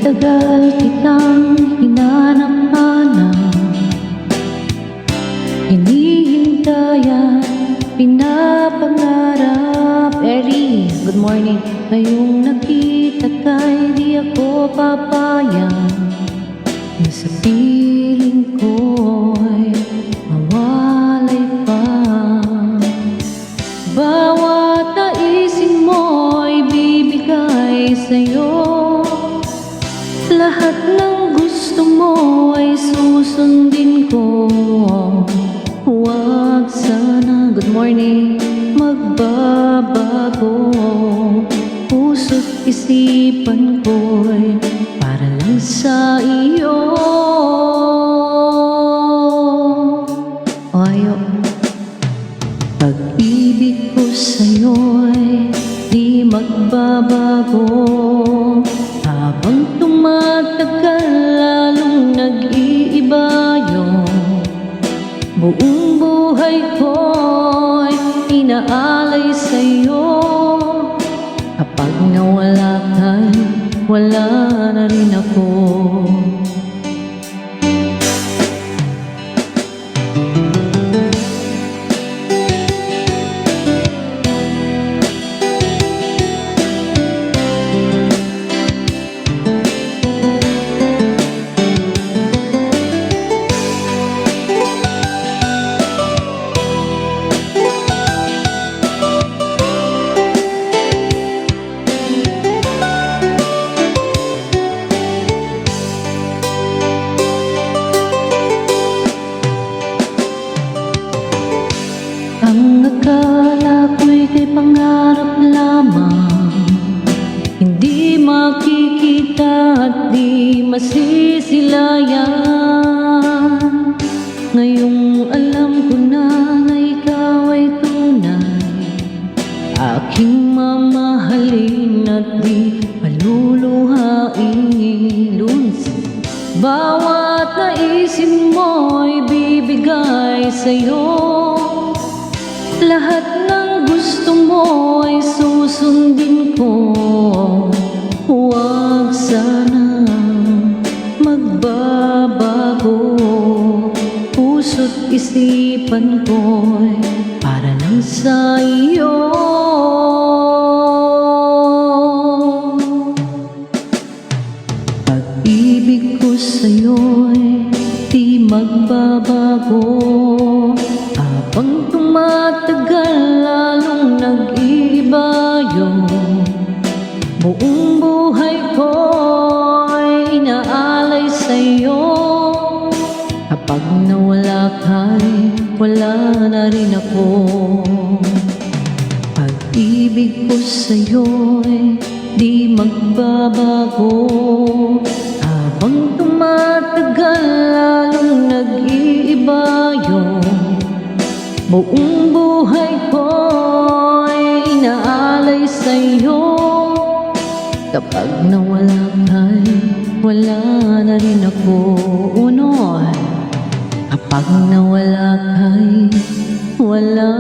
tagal kitang hinanap-hanap, hinihintay at pinapangarap. Eri, good morning. Ngayong nakita ka'y di ako papayag na sa piling ko'y mawalay pa. Bawat naisin mo'y bibigay sa'yo, lahat ng gusto mo ay susundin ko. Huwag sana, good morning, magbabago. Puso't isipan ko'y para lang sa iyo. Ayo, pag-ibig ko sa'yo'y di magbabago. Habang tumatagal, lalong nag-iiba yung buong buhay ko'y inaalay sa'yo. Kapag nawala ka'y wala na rin ako. Ang akala ko'y kay pangarap lamang, hindi makikita at di masisilayan. Ngayong alam ko na ikaw ay tunay, aking mamahalin at di paluluhain. Bawat naisin mo'y bibigay sa'yo, lahat ng gusto mo ay susundin ko. Huwag sana magbabago. Puso't isipan ko'y para lang sa iyo. Pag-ibig ko sa'yo'y di magbabago. Habang tumatagal, lalong nag-iiba yung buong buhay ko'y inaalay sa'yo. Kapag nawala ka'y wala na rin ako. Pag-ibig ko sa'yo'y di magbabago. Habang tumatagal, lalong nag-iiba yung buong buhay ko'y inaalay sa'yo. Kapag nawala ka'y wala na rin ako. Uno, kapag nawala ka'y wala